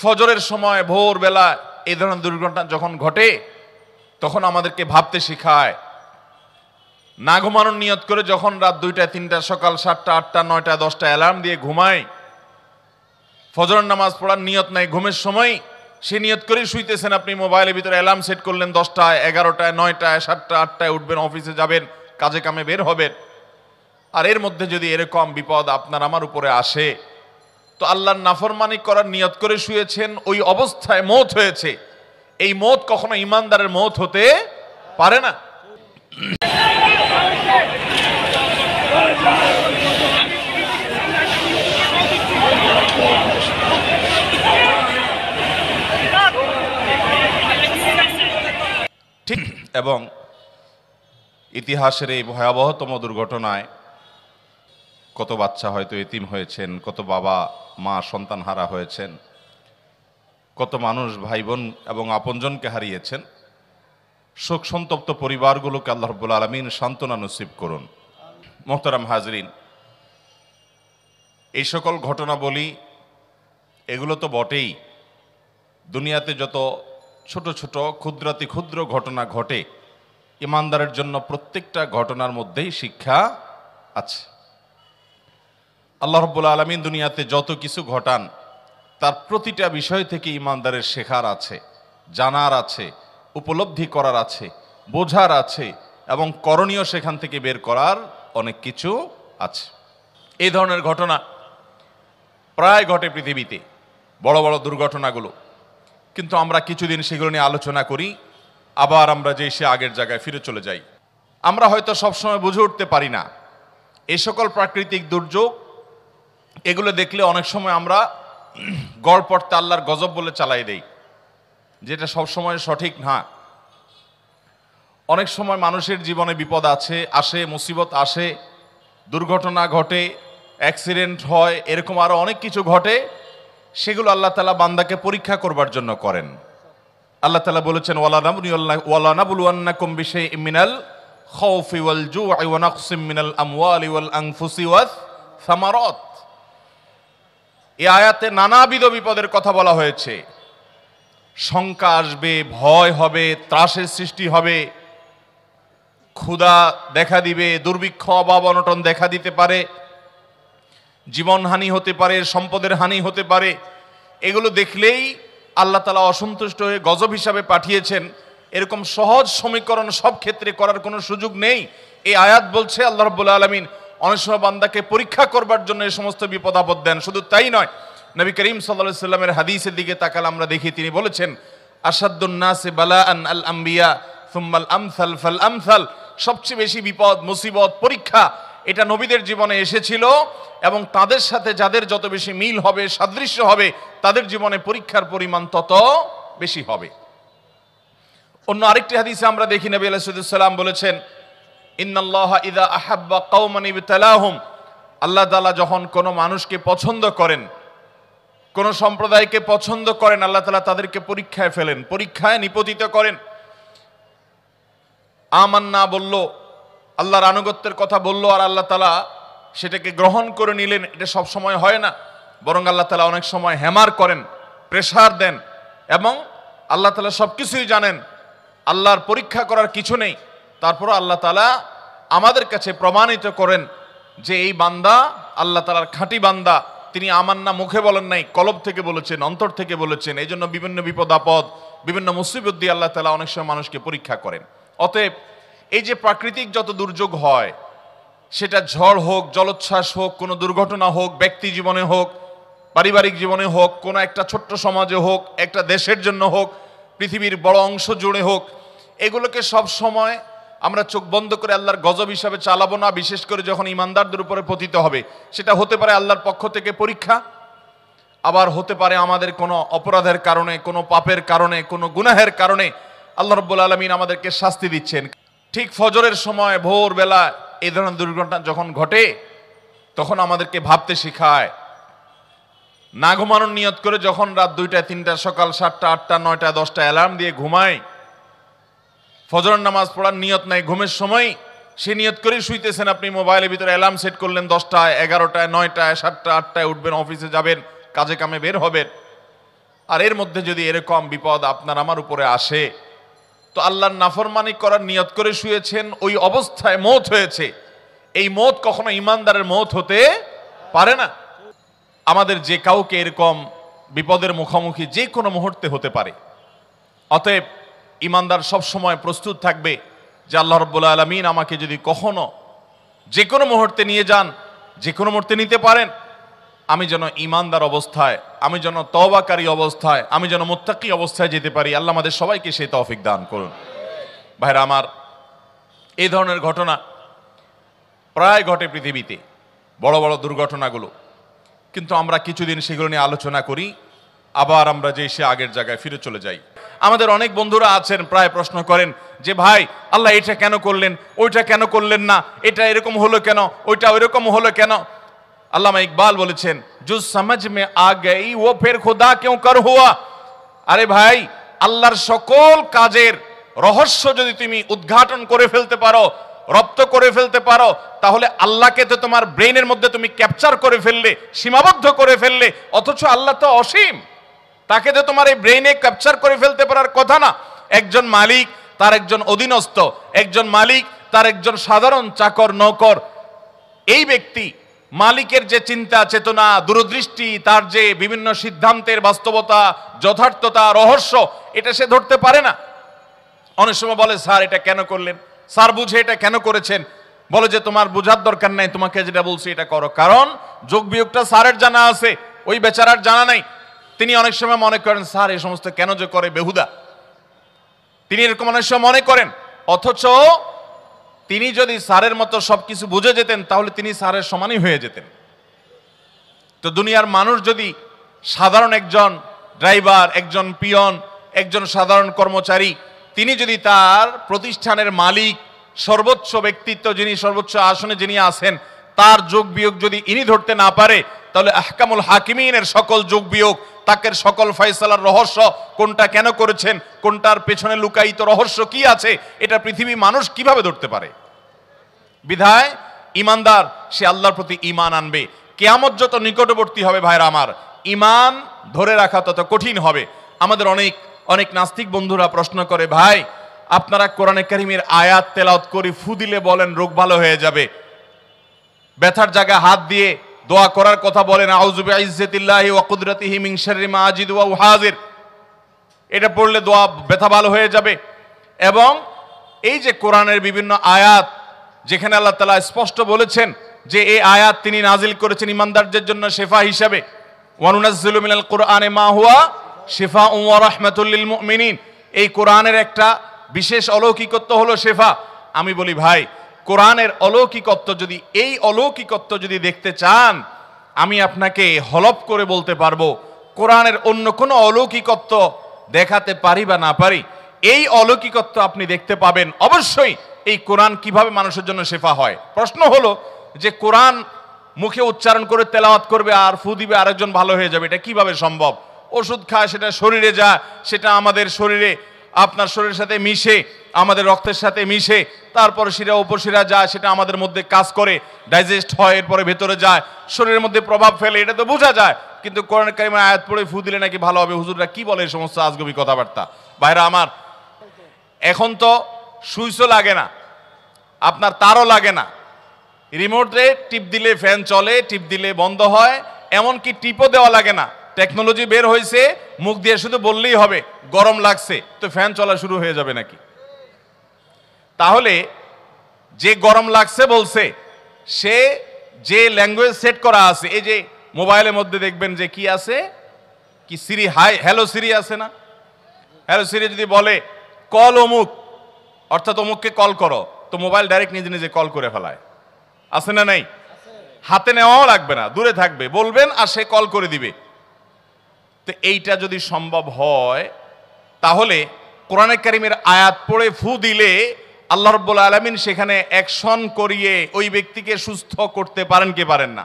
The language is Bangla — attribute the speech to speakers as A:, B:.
A: ফজরের সময় ভোরবেলা এই ধরনের দুর্ঘটনা যখন ঘটে তখন আমাদেরকে ভাবতে শেখায়। না ঘুমানোর নিয়ত করে যখন রাত 2টা 3টা সকাল 7টা 8টা 9টা 10টা অ্যালার্ম দিয়ে ঘুমায়, ফজরের নামাজ পড়ার নিয়ত নাই, ঘুমের সময় সে নিয়ত করেই শুইতেছেন, আপনি মোবাইলের ভিতরে অ্যালার্ম সেট করলেন 10টায় 11টায় 9টায় 7টা 8টায় উঠবেন, অফিসে যাবেন, কাজে কামে বের হবেন। আর এর মধ্যে যদি এরকম বিপদ আপনার আমার উপরে আসে, তো আল্লাহর নাফরমানি করার নিয়ত করে শুয়েছেন, ওই অবস্থায় মওত হয়েছে, এই মওত কখনো ঈমানদারের মওত হতে পারে না। ঠিক, এবং ইতিহাসের এই ভয়াবহতম দুর্ঘটনায় কত বাচ্চা হয়তো এতিম হয়েছেন, কত বাবা মা সন্তান হারা হয়েছেন, কত মানুষ ভাই বোন এবং আপনজনকে হারিয়েছেন। শোক সন্তপ্ত পরিবারগুলোকে আল্লাহ রাব্বুল আলামিন সান্ত্বনা নসিব করুন। মোহতারাম হাজরিন, এই সকল ঘটনা বলি, এগুলো তো বটেই। দুনিয়াতে যত ছোট ছোট ক্ষুদ্রাতি ক্ষুদ্র ঘটনা ঘটে, ইমানদারের জন্য প্রত্যেকটা ঘটনার মধ্যেই শিক্ষা আছে। আল্লাহ রাব্বুল আলামিন দুনিয়াতে যত কিছু ঘটান তার প্রতিটা বিষয় থেকে ইমানদারের শেখার আছে, জানার আছে, উপলব্ধি করার আছে, বোঝার আছে, এবং করণীয় সেখান থেকে বের করার অনেক কিছু আছে। এই ধরনের ঘটনা প্রায় ঘটে পৃথিবীতে, বড় বড় দুর্ঘটনাগুলো। কিন্তু আমরা কিছুদিন সেগুলো নিয়ে আলোচনা করি, আবার আমরা যে সে আগের জায়গায় ফিরে চলে যাই। আমরা হয়তো সবসময় বুঝে উঠতে পারি না এই সকল প্রাকৃতিক দুর্যোগ, এগুলো দেখলে অনেক সময় আমরা গড়পড়তে আল্লাহর গজব বলে চালাই দেই, যেটা সবসময় সঠিক না। অনেক সময় মানুষের জীবনে বিপদ আসে, মুসিবত আসে, দুর্ঘটনা ঘটে, অ্যাক্সিডেন্ট হয়, এরকম আরো অনেক কিছু ঘটে। সেগুলো আল্লাহ তাআলা বান্দাকে পরীক্ষা করবার জন্য করেন। আল্লাহ তাআলা বলেছেন, ওয়ালা নাবলুওয়ান্নাকুম বিশাইইম মিনাল খাউফি ওয়াল জু'i ওয়া নাকসিম মিনাল আমওয়ালি ওয়াল আনফুসি ওয়াস সামারাত। এই আয়াতে নানাবিধ বিপদের কথা বলা হয়েছে। শঙ্কা আসবে, ভয় হবে, ত্রাসের সৃষ্টি হবে, ক্ষুধা দেখা দিবে, দুর্ভিক্ষ অভাব অনটন দেখা দিতে পারে, জীবনহানি হতে পারে, সম্পদের হানি হতে পারে। এগুলো দেখলেই আল্লাহ তাআলা অসন্তুষ্ট হয়ে গজব হিসাবে পাঠিয়েছেন। এরকম সহজ সমীকরণ সব ক্ষেত্রে করার কোনো সুযোগ নেই। এই আয়াত বলছে আল্লাহ রাব্বুল আলামিন অনেক সময় বান্দাকে পরীক্ষা করবার জন্য এই সমস্ত বিপদ আপদ দেন। শুধু তাই নয়, নবী করিম সাল্লাল্লাহু আলাইহি সাল্লামের হাদিসের দিকে তাকালে আমরা দেখি, তিনি বলেছেন, আসাদ্দুন নাসি বালাআন আল আম্বিয়া সুম্মাল আমসাল ফাল আমসাল। সবচেয়ে বেশি বিপদ, মুসিবত, পরীক্ষা এটা নবীদের জীবনে এসেছিল, এবং তাদের সাথে যাদের যত বেশি মিল হবে, সাদৃশ্য হবে, তাদের জীবনে পরীক্ষার পরিমাণ তত বেশি হবে। অন্য আরেকটি হাদিসে আমরা দেখি নবী আলাইহিস সালাম বলেছেন, ইন্নাল্লাহা ইযা আহাব্বা কওমান ইবতালাহুম। আল্লাহ তাআলা যখন কোনো মানুষকে পছন্দ করেন, কোন সম্প্রদায়কে পছন্দ করেন, আল্লাহ তাআলা তাদেরকে পরীক্ষায় ফেলেন, পরীক্ষায় নিপতিত করেন। আমান্না বলল, আল্লাহর আনুগত্যের কথা বলল, আর আল্লাহ তাআলা সেটাকে গ্রহণ করে নিলেন, এটা সব সময় হয় না। বরং আল্লাহ তাআলা অনেক সময় হ্যামার করেন, প্রেসার দেন, এবং আল্লাহ তাআলা সবকিছুই জানেন, আল্লাহর পরীক্ষা করার কিছু নেই। তারপরও আল্লাহ তাআলা আমাদের কাছে প্রমাণিত করেন যে এই বান্দা আল্লাহ তাআলার খাঁটি বান্দা। তিনি আমান্না মুখে বলেন নাই, কলব থেকে বলেছেন, অন্তর থেকে বলেছেন। এই জন্য বিভিন্ন বিপদ আপদ, বিভিন্ন মুসিবত দিয়ে আল্লাহ তাআলা অনেক সময় মানুষকে পরীক্ষা করেন। অতএব এই যে প্রাকৃতিক যত দুর্যোগ হয়, সেটা ঝড় হোক, জলোচ্ছ্বাস হোক, কোনো দুর্ঘটনা হোক, ব্যক্তি জীবনে হোক, পারিবারিক জীবনে হোক, কোনো একটা ছোট্ট সমাজে হোক, একটা দেশের জন্য হোক, পৃথিবীর বড় অংশ জুড়ে হোক, এগুলোকে সব সময় আমরা চোখ বন্ধ করে আল্লাহর গজব হিসাবে চালাবো না। বিশেষ করে যখন ইমানদারদের উপরে পতিত হবে, সেটা হতে পারে আল্লাহর পক্ষ থেকে পরীক্ষা, আবার হতে পারে আমাদের কোনো অপরাধের কারণে, কোনো পাপের কারণে, কোনো গুনাহের কারণে আল্লাহ রাব্বুল আলামিন আমাদেরকে শাস্তি দিচ্ছেন। ঠিক ফজরের সময় ভোরবেলা এই ধরনের দুর্ঘটনা যখন ঘটে তখন আমাদেরকে ভাবতে শেখায়। না ঘুমানোর নিয়ত করে যখন রাত 2টা 3টা সকাল 7টা 8টা 9টা 10টা অ্যালার্ম দিয়ে ঘুমায়, ফজরের নামাজ পড়ার নিয়ত নাই, ঘুমের সময় সে নিয়ত করেই শুইতেছেন, আপনি মোবাইলের ভিতরে অ্যালার্ম সেট করলেন 10টায় 11টায় 9টায় 7টা 8টায় উঠবেন, অফিসে যাবেন, কাজে কামে বের হবেন। আর এর মধ্যে যদি এরকম বিপদ আপনার আমার উপরে আসে, তো আল্লাহর নাফরমানি করার নিয়ত করে শুয়েছেন, ওই অবস্থায় মওত হয়েছে, এই মওত কখনো ঈমানদারের মওত হতে পারে না। আমাদের যে কাউকে এরকম বিপদের মুখোমুখি যে কোনো মুহূর্তে হতে পারে। অতএব ঈমানদার সবসময় প্রস্তুত থাকবে যে আল্লাহ রাব্বুল আলামিন আমাকে যদি কখনো যে কোনো মুহূর্তে নিয়ে যান, যে কোনো মুহূর্তে নিতে পারেন, আমি যেন ঈমানদার অবস্থায়, আমি যেন তওবাকারী অবস্থায়, আমি যেন মুত্তাকি অবস্থায় যেতে পারি। আল্লাহ আমাদের সবাইকে সেই তৌফিক দান করুন। ভাইরা আমার, এই ধরনের ঘটনা প্রায় ঘটে পৃথিবীতে, বড় বড় দুর্ঘটনাগুলো, কিন্তু আমরা কিছুদিন সেগুলো নিয়ে আলোচনা করি, আবার আমরা যে সে আগের জায়গায় ফিরে চলে যাই। আমাদের অনেক বন্ধুরা আছেন, প্রায় প্রশ্ন করেন যে ভাই আল্লাহ এটা কেন করলেন, ওইটা কেন করলেন না, এটা এরকম হলো কেন, ওইটা ওইরকম হলো কেন। আল্লামা ইকবাল বলেছেন, জো সমঝ মে আ গই ও ফির খুদা কিউ কর হুয়া। আরে ভাই, আল্লাহর সকল কাজের রহস্য যদি তুমি উদ্ঘাটন করে ফেলতে পারো, রপ্ত করে ফেলতে পারো, তাহলে আল্লাহকে তো তোমার ব্রেইনের মধ্যে তুমি ক্যাপচার করে ফেললে, সীমাবদ্ধ করে ফেললে। অথচ আল্লাহ তো অসীম, তাকে তো তোমার এই ব্রেইনে ক্যাপচার করে ফেলতে পারার কথা না। একজন মালিক, তার একজন অধীনস্থ, একজন মালিক, তার একজন সাধারণ চাকর নৌকর, এই ব্যক্তি মালিকের যে চিন্তা চেতনা, দূরদৃষ্টি, তার যে বিভিন্ন সিদ্ধান্তের বাস্তবতা, যথার্থতা, রহস্য, এটা সে ধরতে পারে না। অনেক সময় বলে স্যার এটা কেন করলেন, স্যার বুঝে এটা কেন করেছেন। বলে যে তোমার বোঝার দরকার নাই, তোমাকে যেটা বলছি এটা করো। কারণ যোগ বিয়োগটা স্যারের জানা আছে, ওই বেচারার জানা নাই। তিনি অনেক সময় মনে করেন স্যার এই সমস্ত কেন যে করে বেহুদা, তিনি এরকম অনেক সময় মনে করেন। অথচ তিনি যদি স্যারের মতো সবকিছু বুঝে যেতেন, তাহলে তিনি স্যারের সমানই হয়ে যেতেন। তো দুনিয়ার মানুষ যদি সাধারণ একজন ড্রাইভার, একজন পিয়ন, একজন সাধারণ কর্মচারী, তিনি যদি তার প্রতিষ্ঠানের মালিক, সর্বোচ্চ ব্যক্তিত্ব যিনি, সর্বোচ্চ আসনে যিনি আছেন, তার যোগ বিয়োগ যদি ইনি ধরতে না পারে, তাহলে আহকামুল হাকিমিনের সকল যোগ বিয়োগ, তাকের সকল ফয়সালার রহস্য, কোনটা কেন করেছেন, কোনটার পেছনে লুকায়িত রহস্য কি আছে, এটা পৃথিবী মানুষ কিভাবে ধরতে পারে। বিধায় ঈমানদার সে আল্লাহর প্রতি ঈমান আনবে। কিয়ামত যত নিকটবর্তী হবে ভাইরা আমার, ঈমান ধরে রাখা তত কঠিন হবে। আমাদের অনেক অনেক নাস্তিক বন্ধুরা প্রশ্ন করে, ভাই আপনারা কোরআনে কারীমের আয়াত তেলাওয়াত করে ফু দিলে বলেন রোগ ভালো হয়ে যাবে, ব্যথার জায়গায় হাত দিয়ে দোয়া করার কথা বলেন, আউযু বিইজ্জাতিল্লাহি ওয়া কুদরাতিহি মিন শাররি মা আজিদু ওয়া উহাযির, এটা পড়লে দোয়া ব্যথা ভালো হয়ে যাবে। এবং এই যে কোরআনের বিভিন্ন আয়াত, যেখানে আল্লাহ তাআলা স্পষ্ট বলেছেন যে এই আয়াত তিনি নাজিল করেছেন ঈমানদারদের জন্য শিফা হিসাবে, ওয়া নুনাজ্জিলু মিনাল কুরআনি মা হুয়া শিফাউন ওয়া রাহমাতুল লিল মুমিনিন। এই কোরআনের একটা বিশেষ অলৌকিকত্ব হলো শিফা। আমি বলি ভাই, কোরআনের অলৌকিকত্ব যদি, এই অলৌকিকত্ব যদি দেখতে চান, আমি আপনাকে হলফ করে বলতে পারবো কোরআনের অন্য কোনো অলৌকিকত্ব দেখাতে পারি বা না পারি, এই অলৌকিকত্ব আপনি দেখতে পাবেন অবশ্যই এই কোরআন কিভাবে মানুষের জন্য শিফা হয়। প্রশ্ন হলো যে কোরআন মুখে উচ্চারণ করে তেলাওয়াত করবে আর ফু দিবে আরেকজন ভালো হয়ে যাবে, এটা কিভাবে সম্ভব? ওষুধ খায়, সেটা শরীরে যায়, সেটা আমাদের শরীরে, আপনার শরীরের সাথে মিশে, আমাদের রক্তের সাথে মিশে, তারপর শিরা উপশিরা যায়, সেটা আমাদের মধ্যে কাজ করে, ডাইজেস্ট হয়, এরপরে ভেতরে যায়, শরীরের মধ্যে প্রভাব ফেলে, এটা তো বোঝা যায়। কিন্তু কোরআন কারীমের আয়াত পড়ে ফু দিলে নাকি ভালো হবে, হুজুররা কি বলে এই সমস্ত আজগবি কথাবার্তা। ভাইরা আমার, এখন তো সুইচও লাগে না, আপনার তারও লাগে না, রিমোটে টিপ দিলে ফ্যান চলে, টিপ দিলে বন্ধ হয়, এমনকি টিপও দেওয়া লাগে না। টেকনোলজি বের হয়েছে, মুখ দিয়ে শুধু বললেই হবে গরম লাগছে, তো ফ্যান চলা শুরু হয়ে যাবে নাকি? তাহলে যে গরম লাগছে বলছে, সে যে ল্যাঙ্গুয়েজ সেট করা আছে, এই যে মোবাইলের মধ্যে দেখবেন যে কি আছে, কি সিরি, হাই হ্যালো সিরি আছে না, হ্যালো সিরি যদি বলে কল অমুক, অর্থাৎ অমুককে কল করো, তো মোবাইল ডাইরেক্ট নিজে নিজে কল করে ফেলায়, আছে না নাই? হাতে নেওয়াও লাগবে না, দূরে থাকবে, বলবেন আর সে কল করে দিবে। তো এইটা যদি সম্ভব হয়, তাহলে কোরআনে কারীমের আয়াত পড়ে ফু দিলে আল্লাহ রাব্বুল আলামিন সেখানে অ্যাকশন করিয়ে ওই ব্যক্তিকে সুস্থ করতে পারেন কি পারেন না?